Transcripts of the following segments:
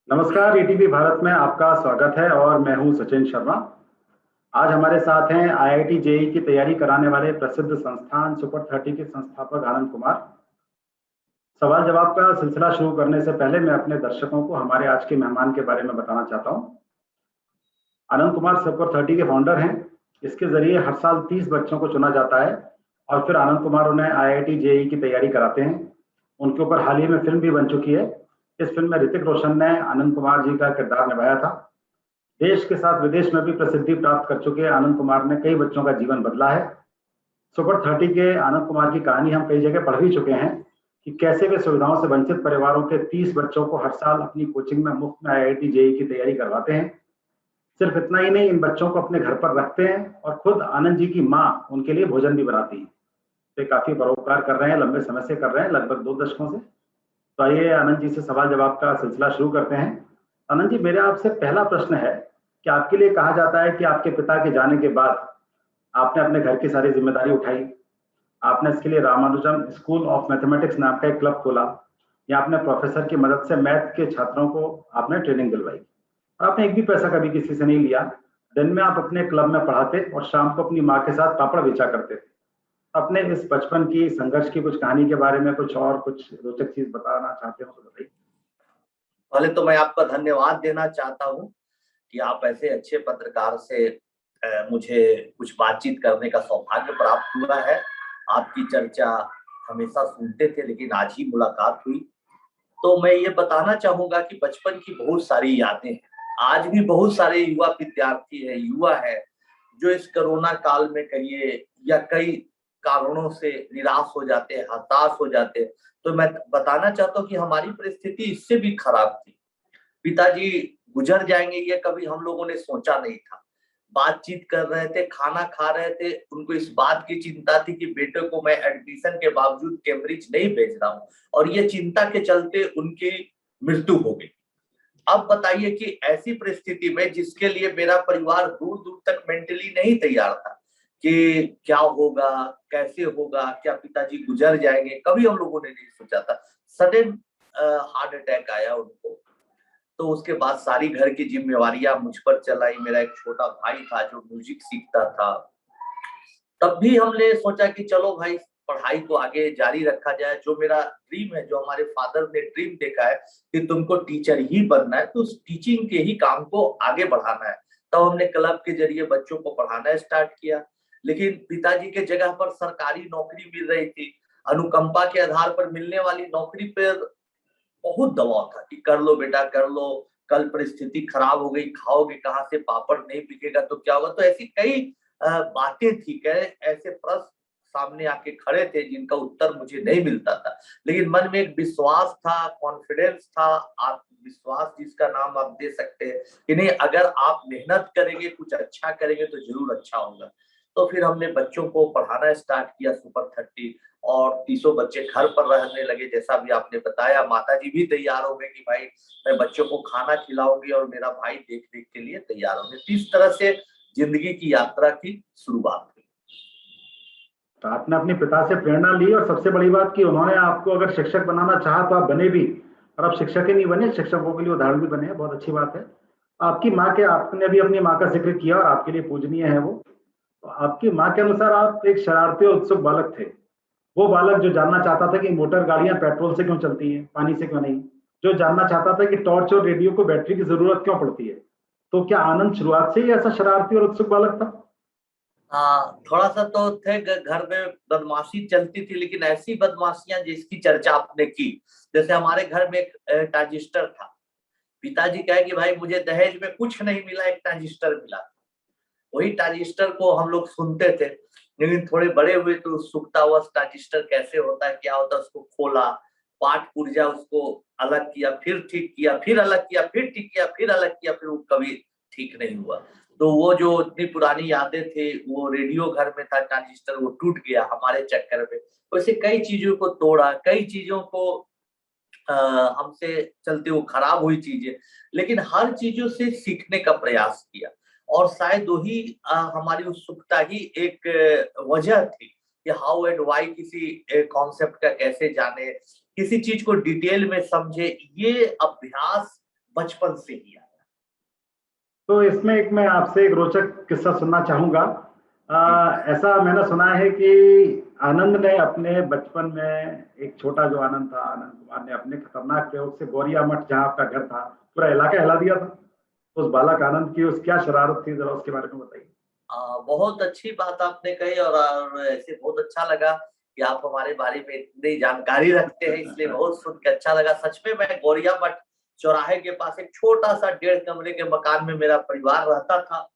नमस्कार, ईटीवी भारत में आपका स्वागत है और मैं हूं सचिन शर्मा। आज हमारे साथ हैं आईआईटी जेईई की तैयारी कराने वाले प्रसिद्ध संस्थान सुपर 30 के संस्थापक आनंद कुमार। सवाल जवाब का सिलसिला शुरू करने से पहले मैं अपने दर्शकों को हमारे आज के मेहमान के बारे में बताना चाहता हूं। आनंद कुमार सुपर 30 के फाउंडर हैं। इसके जरिए हर साल 30 बच्चों को चुना जाता है और फिर आनंद कुमार उन्हें आईआईटी जेईई की तैयारी कराते हैं। उनके ऊपर हाल ही में फिल्म भी बन चुकी है। इस फिल्म में ऋतिक रोशन ने आनंद कुमार जी का किरदार निभाया था। देश के साथ विदेश में भी प्रसिद्धि प्राप्त कर चुके आनंद कुमार ने कई बच्चों का जीवन बदला है। सुपर 30 के आनंद कुमार की कहानी हम कई जगह पढ़ भी चुके हैं कि कैसे वे सुविधाओं से वंचित परिवारों के 30 बच्चों को हर साल अपनी कोचिंग में मुफ्त में आईआईटी जेईई की तैयारी करवाते हैं। सिर्फ इतना ही नहीं, इन बच्चों को अपने घर पर रखते हैं और खुद आनंद जी की माँ उनके लिए भोजन भी बनाती है। वे काफी परोपकार कर रहे हैं, लंबे समय से कर रहे हैं, लगभग 2 दशकों से। तो आइए आनंद जी से सवाल जवाब का सिलसिला शुरू करते हैं। आनंद जी, मेरा आपसे पहला प्रश्न है कि आपके लिए कहा जाता है कि आपके पिता के जाने के बाद आपने अपने घर की सारी जिम्मेदारी उठाई। आपने इसके लिए रामानुजम स्कूल ऑफ मैथमेटिक्स नाम का एक क्लब खोला या आपने प्रोफेसर की मदद से मैथ के छात्रों को आपने ट्रेनिंग दिलवाई और आपने एक भी पैसा कभी किसी से नहीं लिया। दिन में आप अपने क्लब में पढ़ाते और शाम को अपनी माँ के साथ पापड़ बेचा करते थे। अपने इस बचपन की संघर्ष की कुछ कहानी के बारे में कुछ रोचक चीज बताना चाहते हो तो बताइए। पहले तो मैं आपका धन्यवाद देना चाहता हूं कि आप ऐसे अच्छे पत्रकार से मुझे कुछ बातचीत करने का सौभाग्य प्राप्त हुआ है। आपकी चर्चा हमेशा सुनते थे, लेकिन आज ही मुलाकात हुई। तो मैं ये बताना चाहूंगा कि बचपन की बहुत सारी यादें हैं। आज भी बहुत सारे युवा विद्यार्थी है, युवा है, जो इस कोरोना काल में कहिए या कई कारणों से निराश हो जाते हैं, हताश हो जाते हैं। तो मैं बताना चाहता हूँ कि हमारी परिस्थिति इससे भी खराब थी। पिताजी गुजर जाएंगे ये कभी हम लोगों ने सोचा नहीं था। बातचीत कर रहे थे, खाना खा रहे थे, उनको इस बात की चिंता थी कि बेटे को मैं एडमिशन के बावजूद कैम्ब्रिज नहीं भेज रहा हूँ, और ये चिंता के चलते उनकी मृत्यु हो गई। अब बताइए कि ऐसी परिस्थिति में जिसके लिए मेरा परिवार दूर दूर तक मेंटली नहीं तैयार था कि क्या होगा, कैसे होगा, क्या पिताजी गुजर जाएंगे, कभी हम लोगों ने नहीं सोचा था। सडन हार्ट अटैक आया उनको। तो उसके बाद सारी घर की जिम्मेवारियां मुझ पर चल आई। मेरा एक छोटा भाई था जो म्यूजिक सीखता था। तब भी हमने सोचा कि चलो भाई, पढ़ाई को आगे जारी रखा जाए। जो मेरा ड्रीम है, जो हमारे फादर ने ड्रीम देखा है कि तुमको टीचर ही बनना है, तो उस टीचिंग के ही काम को आगे बढ़ाना है। तब हमने क्लब के जरिए बच्चों को पढ़ाना स्टार्ट किया। लेकिन पिताजी के जगह पर सरकारी नौकरी मिल रही थी। अनुकंपा के आधार पर मिलने वाली नौकरी पर बहुत दबाव था कि कर लो बेटा, कर लो, कल परिस्थिति खराब हो गई, खाओगे कहाँ से, पापड़ नहीं बिकेगा तो क्या होगा। तो ऐसी कई बातें थी, ऐसे प्रश्न सामने आके खड़े थे जिनका उत्तर मुझे नहीं मिलता था। लेकिन मन में एक विश्वास था, कॉन्फिडेंस था, आत्मविश्वास जिसका नाम आप दे सकते हैं कि नहीं, अगर आप मेहनत करेंगे, कुछ अच्छा करेंगे तो जरूर अच्छा होगा। तो फिर हमने बच्चों को पढ़ाना स्टार्ट किया सुपर 30, और 30 बच्चे घर पर रहने लगे। जैसा भी आपने बताया, माताजी भी तैयार हो गए कि भाई मैं बच्चों को खाना खिलाऊंगी और मेरा भाई देख रेख के लिए तैयार हो गए। इस तरह से जिंदगी की यात्रा की शुरुआत हुई। तो आपने अपने पिता से प्रेरणा ली और सबसे बड़ी बात कि उन्होंने आपको अगर शिक्षक बनाना चाहा तो आप बने भी, और आप शिक्षक ही नहीं बने, शिक्षकों के लिए उदाहरण भी बने हैं। बहुत अच्छी बात है। आपकी माँ के, आपने भी अपनी माँ का जिक्र किया और आपके लिए पूजनीय है वो। तो आपकी माँ के अनुसार आप एक शरारती और उत्सुक बालक थे। वो बालक जो जानना चाहता था कि मोटर गाड़ियां पेट्रोल से क्यों चलती हैं, पानी से क्यों नहीं। जो जानना चाहता था कि टॉर्च और रेडियो को बैटरी की जरूरत क्यों पड़ती है। तो क्या आनंद शुरुआत से ही ऐसा शरारती और उत्सुक बालक था? हाँ, थोड़ा सा तो थे। घर में बदमाशी चलती थी, लेकिन ऐसी बदमाशियां जिसकी चर्चा आपने की। जैसे हमारे घर में एक ट्रांजिस्टर था। पिताजी कहे कि भाई मुझे दहेज में कुछ नहीं मिला, एक ट्रांजिस्टर मिला। वही ट्रांजिस्टर को हम लोग सुनते थे। लेकिन थोड़े बड़े हुए तो उत्सुकता हुआ, ट्रांजिस्टर कैसे होता है, क्या होता है, उसको खोला, पाठ पुर्जा उसको अलग किया, फिर ठीक किया, फिर अलग किया, फिर ठीक किया, फिर अलग किया, फिर वो कभी ठीक नहीं हुआ। तो वो जो इतनी पुरानी यादें थे, वो रेडियो घर में था, ट्रांजिस्टर वो टूट गया हमारे चक्कर में। वैसे कई चीजों को तोड़ा, कई चीजों को हमसे चलते वो खराब हुई चीजें, लेकिन हर चीजों से सीखने का प्रयास किया। और शायद वही हमारी उत्सुकता ही एक वजह थी कि हाउ एंड व्हाई, किसी कॉन्सेप्ट का कैसे जाने, किसी चीज को डिटेल में समझे। ये अभ्यास बचपन से ही आया। तो इसमें एक मैं आपसे एक रोचक किस्सा सुनना चाहूंगा। ऐसा मैंने सुना है कि आनंद ने अपने बचपन में, एक छोटा जो आनंद था, आनंद कुमार ने अपने खतरनाक प्रयोग से गौरिया मठ, जहाँ आपका घर था, पूरा इलाका हिला दिया था। तो उस बालक आनंद की उस क्या शरारत थी, जरा उसके बारे में बताइए। बहुत अच्छी बात आपने कही, और ऐसे बहुत अच्छा लगा कि आप हमारे बारे में इतनी जानकारी रखते हैं, इसलिए बहुत सुन के अच्छा लगा। सच में मैं गौरिया मठ चौराहे के पास एक छोटा सा 1.5 कमरे के मकान में मेरा परिवार रहता था।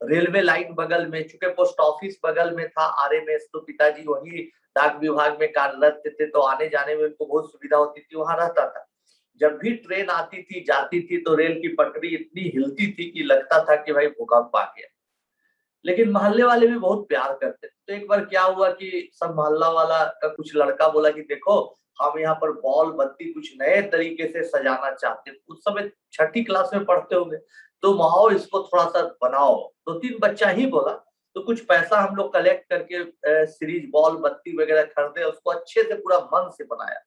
रेलवे लाइन बगल में, चूंकि पोस्ट ऑफिस बगल में था, आरएमएस, तो पिताजी वही डाक विभाग में कार्यरत थे, तो आने जाने में उनको बहुत सुविधा होती थी, वहां रहता था। जब भी ट्रेन आती थी जाती थी तो रेल की पटरी इतनी हिलती थी कि लगता था कि भाई भूकंप आ गया। लेकिन मोहल्ले वाले भी बहुत प्यार करते थे। तो एक बार क्या हुआ कि सब मोहल्ला वाला का कुछ लड़का बोला कि देखो, हम यहाँ पर बॉल बत्ती कुछ नए तरीके से सजाना चाहते हैं। उस समय 6ठी क्लास में पढ़ते होंगे, तो माओ इसको थोड़ा सा बनाओ। 2-3 बच्चा ही बोला, तो कुछ पैसा हम लोग कलेक्ट करके सीरीज बॉल बत्ती वगैरह खरीदे, उसको अच्छे से पूरा मन से बनाया।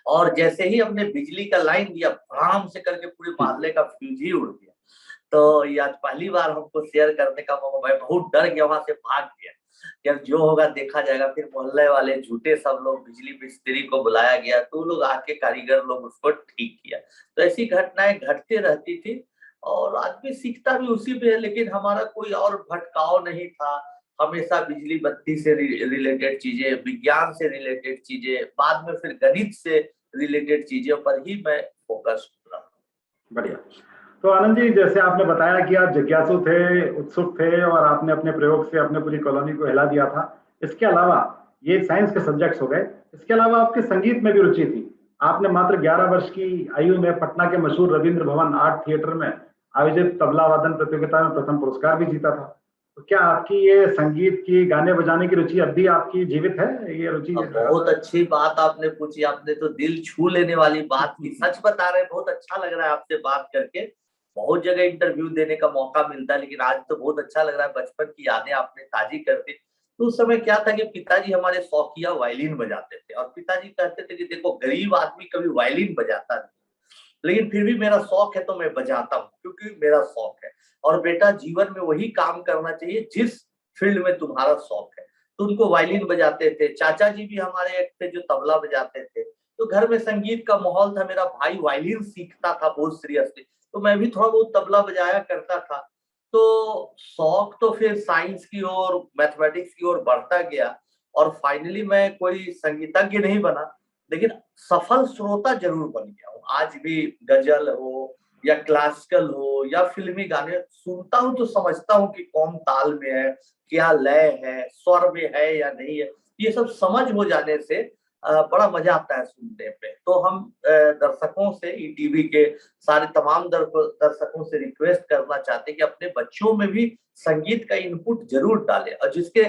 और जैसे ही हमने बिजली का लाइन दिया, भड़ाम से करके पूरे मोहल्ले का फ्यूज ही उड़ गया। तो ये आज पहली बार हमको शेयर करने का मौका, मैं बहुत डर गया, वहां से भाग गया कि अब जो होगा देखा जाएगा। फिर मोहल्ले वाले झूठे सब लोग, बिजली मिस्त्री को बुलाया गया, तो लोग आके, कारीगर लोग उसको ठीक किया। तो ऐसी घटनाएं घटती रहती थी, और आदमी सीखता भी उसी पे है। लेकिन हमारा कोई और भटकाव नहीं था, हमेशा बिजली बत्ती से रिलेटेड चीजें, विज्ञान से रिलेटेड चीजें, बाद में फिर गणित से रिलेटेड चीजों पर ही मैं फोकस रहा। बढ़िया। तो आनंद जी, जैसे आपने बताया कि आप जिज्ञासु थे, उत्सुक थे, और आपने अपने प्रयोग से अपने पूरी कॉलोनी को हिला दिया था। इसके अलावा, ये साइंस के सब्जेक्ट्स हो गए, इसके अलावा आपके संगीत में भी रुचि थी। आपने मात्र 11 वर्ष की आयु में पटना के मशहूर रविंद्र भवन आर्ट थिएटर में आयोजित तबला वादन प्रतियोगिता में प्रथम पुरस्कार भी जीता था। तो क्या आपकी ये संगीत की, गाने बजाने की रुचि अब भी आपकी जीवित है, ये रुचि? अब बहुत अच्छी बात आपने पूछी, आपने तो दिल छू लेने वाली बात की। सच बता रहे, बहुत अच्छा लग रहा है आपसे बात करके। बहुत जगह इंटरव्यू देने का मौका मिलता है, लेकिन आज तो बहुत अच्छा लग रहा है। बचपन की यादें आपने ताजी कर दी। तो उस समय क्या था कि पिताजी हमारे शौकिया वायलिन बजाते थे, और पिताजी कहते थे कि देखो, गरीब आदमी कभी वायलिन बजाता नहीं, लेकिन फिर भी मेरा शौक है तो मैं बजाता हूँ, क्योंकि मेरा शौक है। और बेटा, जीवन में वही काम करना चाहिए जिस फील्ड में तुम्हारा शौक है। तो उनको वायलिन बजाते थे। चाचा जी भी हमारे एक थे जो तबला बजाते थे। तो घर में संगीत का माहौल था। मेरा भाई वायलिन सीखता था बहुत सीरियसली, तो मैं भी थोड़ा बहुत तबला बजाया करता था। तो शौक तो फिर साइंस की ओर, मैथमेटिक्स की ओर बढ़ता गया, और फाइनली मैं कोई संगीतज्ञ नहीं बना, लेकिन सफल श्रोता जरूर बन गया हूँ। आज भी गजल हो या क्लासिकल हो या फिल्मी गाने सुनता हूँ, तो समझता हूँ कि कौन ताल में है, क्या लय है, स्वर में है या नहीं है। ये सब समझ हो जाने से बड़ा मजा आता है सुनने पे। तो हम दर्शकों से, ईटीवी के सारे तमाम दर्शकों से रिक्वेस्ट करना चाहते हैं कि अपने बच्चों में भी संगीत का इनपुट जरूर डालें, और जिसके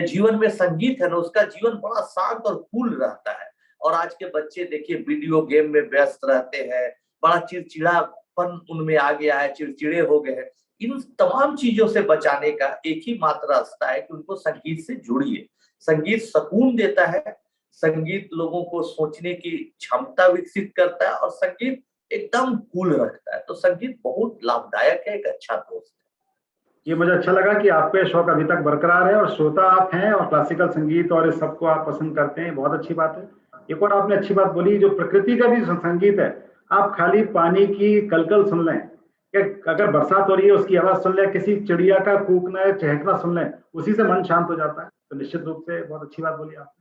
जीवन में संगीत है ना, उसका जीवन बड़ा शांत और कूल रहता है। और आज के बच्चे देखिए, वीडियो गेम में व्यस्त रहते हैं, बड़ा चिड़चिड़ापन उनमें आ गया है, चिड़चिड़े हो गए हैं। इन तमाम चीजों से बचाने का एक ही मात्र रास्ता है कि उनको संगीत से जोड़िए। संगीत सुकून देता है, संगीत लोगों को सोचने की क्षमता विकसित करता है, और संगीत एकदम कूल रखता है। तो संगीत बहुत लाभदायक है, एक अच्छा दोस्त है। ये मुझे अच्छा लगा कि आपका शौक अभी तक बरकरार है, और श्रोता आप हैं, और क्लासिकल संगीत और इस सबको आप पसंद करते हैं, बहुत अच्छी बात है। एक और आपने अच्छी बात बोली, जो प्रकृति का भी संगीत है। आप खाली पानी की कलकल सुन लें, या अगर बरसात हो रही है उसकी आवाज सुन लें, किसी चिड़िया का कूकना या चहकना सुन लें, उसी से मन शांत हो जाता है। तो निश्चित रूप से बहुत अच्छी बात बोली आपने।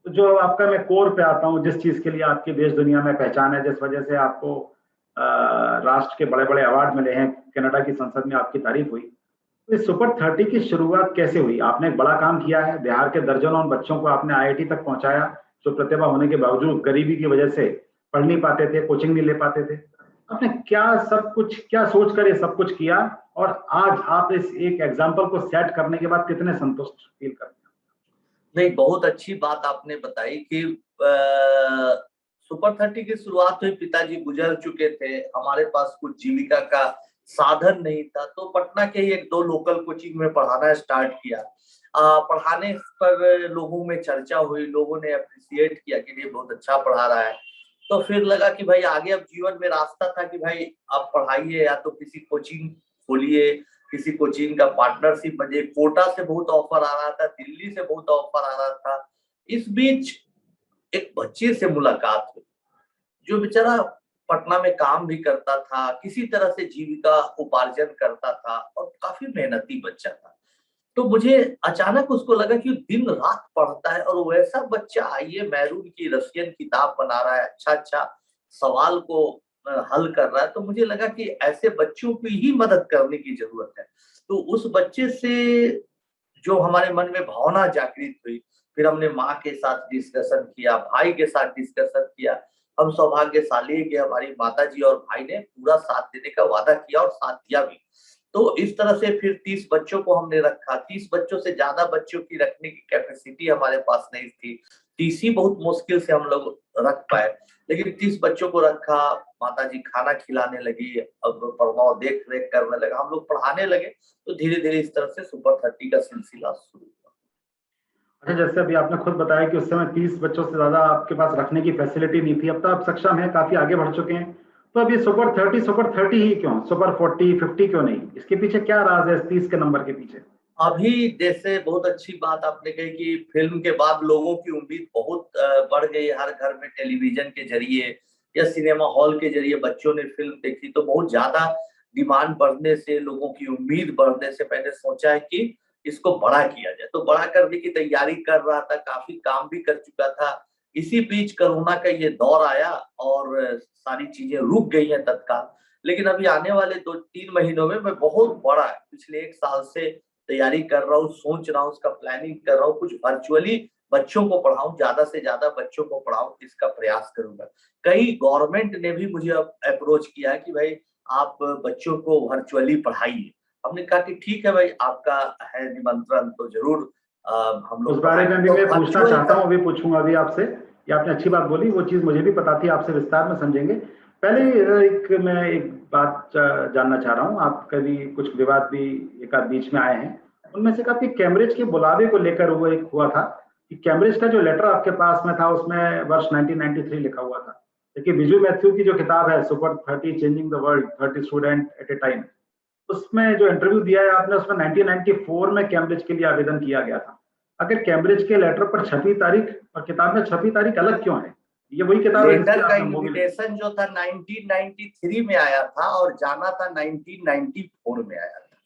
तो जो आपका, मैं कोर पे आता हूँ, जिस चीज के लिए आपकी देश दुनिया में पहचान है, जिस वजह से आपको राष्ट्र के बड़े बड़े अवार्ड मिले हैं, कनाडा की संसद में आपकी तारीफ हुई, इस सुपर 30 की शुरुआत कैसे हुई? आपने एक बड़ा काम किया है, बिहार के दर्जनों बच्चों को आपने आईआईटी तक पहुंचाया, जो प्रतिभा होने के बावजूद गरीबी की वजह से पढ़ नहीं पाते थे, कोचिंग नहीं ले पाते थे। आपने क्या सोचकर ये सब कुछ किया, और आज आप इस एक एग्जाम्पल को सेट करने के बाद कितने संतुष्ट फील करते हैं? नहीं, बहुत अच्छी बात आपने बताई कि सुपर 30 की शुरुआत हुई, पिताजी गुजर चुके थे, हमारे पास कुछ जीविका का साधन नहीं था, तो पटना के ही 1-2 लोकल कोचिंग में पढ़ाना स्टार्ट किया। पढ़ाने पर लोगों में चर्चा हुई, लोगों ने अप्रिशिएट किया कि ये बहुत अच्छा पढ़ा रहा है। तो फिर लगा कि भाई आगे अब जीवन में रास्ता था कि भाई आप पढ़ाइए या तो किसी कोचिंग खोलिए, किसी कोचिंग का पार्टनरशिप बने। कोटा से बहुत ऑफर आ रहा था, दिल्ली से बहुत ऑफर आ रहा था। इस बीच एक बच्चे से मुलाकात हुई जो बेचारा पटना में काम भी करता था, किसी तरह से जीविका उपार्जन करता था और काफी मेहनती बच्चा था। तो मुझे अचानक उसको लगा कि दिन रात पढ़ता है और वैसा बच्चा आईए मैरून की रशियन किताब बना रहा है, अच्छा अच्छा सवाल को हल कर रहा है। तो मुझे लगा कि ऐसे बच्चों की ही मदद करने की जरूरत है। तो उस बच्चे से जो हमारे मन में भावना जागृत हुई, फिर हमने माँ के साथ डिस्कशन किया, भाई के साथ डिस्कशन किया। हम सौभाग्यशाली है कि हमारी माताजी और भाई ने पूरा साथ देने का वादा किया और साथ दिया भी। तो इस तरह से फिर 30 बच्चों को हमने रखा। 30 बच्चों से ज्यादा बच्चों की रखने की कैपेसिटी हमारे पास नहीं थी। 30 ही बहुत मुश्किल से हम लोग रख पाए, लेकिन 30 बच्चों को रखा। माताजी खाना खिलाने लगी, अब प्रभाव देख रेख करने लगा, हम लोग पढ़ाने लगे। तो धीरे धीरे इस तरह से सुपर 30 का सिलसिला शुरू हुआ। अच्छा, जैसे अभी आपने खुद बताया कि उस समय 30 बच्चों से ज्यादा आपके पास रखने की फैसिलिटी नहीं थी, अब तो आप सक्षम हैं, काफी आगे बढ़ चुके हैं। तो अभी सुपर 30 ही क्यों, सुपर 40 50 क्यों नहीं? इसके पीछे क्या राज है, इस 30 के नंबर के पीछे? अभी जैसे बहुत अच्छी बात आपने कही कि फिल्म के बाद लोगों की उम्मीद बहुत बढ़ गई। हर घर में टेलीविजन के जरिए या सिनेमा हॉल के जरिए बच्चों ने फिल्म देखी, तो बहुत ज्यादा डिमांड बढ़ने से, लोगों की उम्मीद बढ़ने से मैंने सोचा है कि इसको बड़ा किया जाए। तो बड़ा करने की तैयारी कर रहा था, काफी काम भी कर चुका था। इसी बीच कोरोना का ये दौर आया और सारी चीजें रुक गई हैं तत्काल। लेकिन अभी आने वाले 2-3 महीनों में मैं बहुत बड़ा, पिछले 1 साल से तैयारी कर रहा हूँ, सोच रहा हूँ, उसका प्लानिंग कर रहा हूँ, कुछ वर्चुअली बच्चों को पढ़ाऊं, ज्यादा से ज्यादा बच्चों को पढ़ाऊं, इसका प्रयास करूंगा। कई गवर्नमेंट ने भी मुझे अप्रोच किया है कि भाई आप बच्चों को वर्चुअली पढ़ाइए। हमने कहा कि ठीक है भाई, आपका है निमंत्रण तो जरूर हम उस लोग बारे में पढ़ाएंगे। भी तो मैं पूछना वर्चुअल चाहता का हूँ, अभी पूछूंगा अभी आपसे। ये आपने अच्छी बात बोली, वो चीज मुझे भी पता थी, आपसे विस्तार में समझेंगे। पहले मैं एक बात जानना चाह रहा हूँ। आपका भी कुछ विवाद भी एक आध बीच में आए हैं, उनमें से काफी कैम्ब्रिज के बुलावे को लेकर वो एक हुआ था कि कैम्ब्रिज का जो लेटर आपके पास में था उसमें वर्ष 1993 लिखा हुआ था। देखिए, विजू मैथ्यू की जो किताब है super 30 changing the world 30 student at A time, उसमें जो इंटरव्यू दिया है आपने, उसमें 1994 में कैम्ब्रिज के लिए आवेदन किया गया था। अगर कैम्ब्रिज के लेटर पर छपी तारीख और किताब में छपी तारीख अलग क्यों है? ये वही किताब है जिसकी लेटर का आपने मूवी लिखी? इनविटेशन जो था 1993 में आया था और जाना था 1994 में आया था।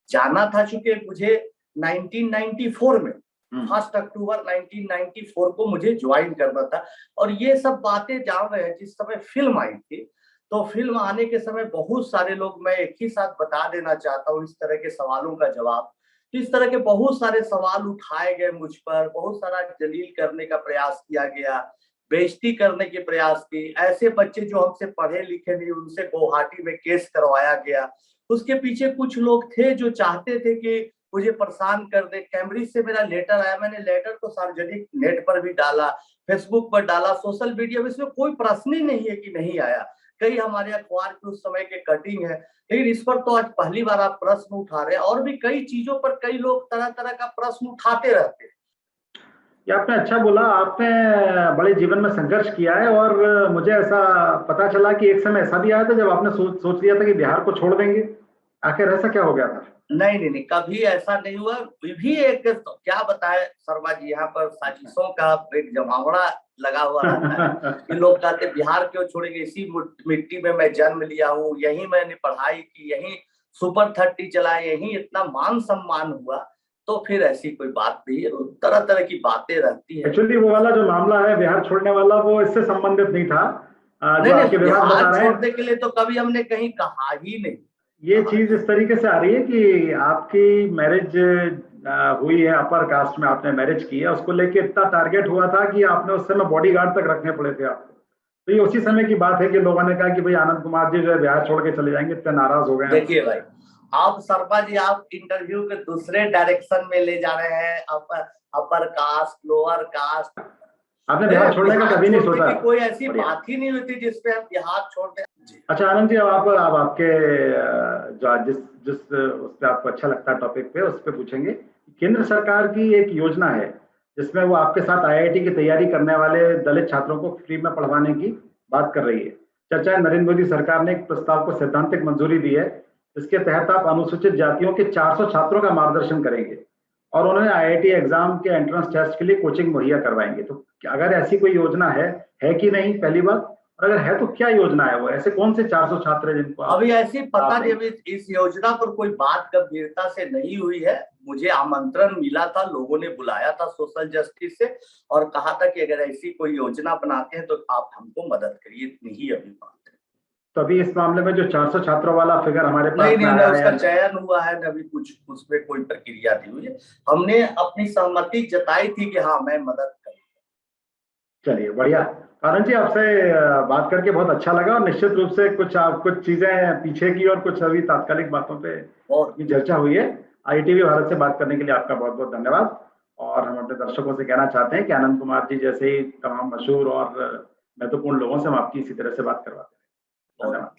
जाना था चूंकि मुझे 1994 में 1 अक्टूबर 1994 को मुझे ज्वाइन करना था। और ये सब बातें जान रहे हैं जिस समय फिल्म आई थी। तो फिल्म आने के समय बहुत सारे लोग, मैं एक ही साथ बता देना चाहता हूँ इस तरह के सवालों का जवाब। तो इस तरह के बहुत सारे सवाल उठाए गए मुझ पर, बहुत सारा जलील करने का प्रयास किया गया, बेइज्जती करने के प्रयास की। ऐसे बच्चे जो हमसे पढ़े लिखे नहीं, उनसे गुवाहाटी में केस करवाया गया। उसके पीछे कुछ लोग थे जो चाहते थे कि मुझे परेशान कर दे। कैम्ब्रिज से मेरा लेटर आया, मैंने लेटर को सार्वजनिक नेट पर भी डाला, फेसबुक पर डाला, सोशल मीडिया में, इसमें कोई प्रश्न ही नहीं है कि नहीं आया। कई हमारे अखबार के उस समय के कटिंग है, लेकिन इस पर तो आज पहली बार आप प्रश्न उठा रहे हैं। और भी कई चीजों पर कई लोग तरह तरह का प्रश्न उठाते रहते हैं। ये आपने अच्छा बोला, आपने बड़े जीवन में संघर्ष किया है। और मुझे ऐसा पता चला कि एक समय ऐसा भी आया था जब आपने सोच लिया था कि बिहार को छोड़ देंगे। आखिर ऐसा क्या हो गया था? नहीं नहीं नहीं, कभी ऐसा नहीं हुआ। भी एक तो क्या बताए शर्मा जी, यहाँ पर साजिशों का एक जमावड़ा लगा हुआ रहता है कि लोग कहते बिहार क्यों छोड़ेंगे, इसी मिट्टी में मैं जन्म लिया हूँ, यही मैंने पढ़ाई की, यही सुपर 30 चला, यही इतना मान सम्मान हुआ। तो फिर ऐसी कोई बात नहीं है, तरह तरह की बातें रहती है। एक्चुअली वो वाला जो मामला है बिहार छोड़ने वाला, वो इससे संबंधित नहीं था। जो नहीं नहीं, आपके विवाद बता बिहार रहे हैं, छोड़ने के लिए तो कभी हमने कहीं कहा ही नहीं। ये चीज इस तरीके से आ रही है कि आपकी मैरिज हुई है, अपर कास्ट में आपने मैरिज की है, उसको लेके इतना टारगेट हुआ था कि आपने उस समय बॉडीगार्ड तक रखने पड़े थे आपको। तो ये उसी समय की बात है कि लोगों ने कहा कि भाई आनंद कुमार जी जो है बिहार छोड़ के चले जाएंगे, इतने नाराज हो गए हैं देखिए हमसे। भाई, आप शर्मा जी, आप इंटरव्यू के दूसरे डायरेक्शन में ले जा रहे हैं। अपर कास्ट, लोअर कास्ट, आपने बिहार छोड़ने का बिहार कभी नहीं छोड़ने सोचा? की कोई ऐसी बढ़िया। बात ही नहीं होती जिसपे हम बिहार छोड़ दें जी। अच्छा आनंद जी, अब आपके जो जिस जिस उस पे आपको अच्छा लगता है टॉपिक पे, उस पे पूछेंगे। केंद्र सरकार की एक योजना है जिसमें वो आपके साथ आईआईटी की तैयारी करने वाले दलित छात्रों को फ्री में पढ़वाने की बात कर रही है। चर्चा है नरेंद्र मोदी सरकार ने एक प्रस्ताव को सैद्धांतिक मंजूरी दी है, जिसके तहत आप अनुसूचित जातियों के 400 छात्रों का मार्गदर्शन करेंगे और उन्हें आईआईटी एग्जाम के एंट्रेंस टेस्ट के लिए कोचिंग मुहैया करवाएंगे। तो अगर ऐसी कोई योजना है कि नहीं, पहली बात, और अगर है तो क्या योजना है वो, ऐसे कौन से 400 छात्र हैं जिनको अभी ऐसी पता नहीं, अभी इस योजना पर कोई बात गंभीरता से नहीं हुई है। मुझे आमंत्रण मिला था, लोगों ने बुलाया था सोशल जस्टिस से और कहा था कि अगर ऐसी कोई योजना बनाते हैं तो आप हमको मदद करिए, इतनी ही अभी बात है। तो अभी इस मामले में जो 400 छात्रों वाला फिगर हमारे पास नहीं, उसका चयन हुआ है न, अभी कुछ उसमें कोई प्रक्रिया नहीं हुई है। हमने अपनी सहमति जताई थी कि हाँ मैं मदद करूंगा। चलिए बढ़िया। कारण जी, आपसे बात करके बहुत अच्छा लगा और निश्चित रूप से कुछ चीजें पीछे की और कुछ अभी तात्कालिक बातों पे भी चर्चा हुई है। IITV भारत से बात करने के लिए आपका बहुत बहुत धन्यवाद। और हम अपने दर्शकों से कहना चाहते हैं कि आनंद कुमार जी जैसे ही तमाम मशहूर और महत्वपूर्ण लोगों से हम आपकी इसी तरह से बात करवाते हैं। धन्यवाद।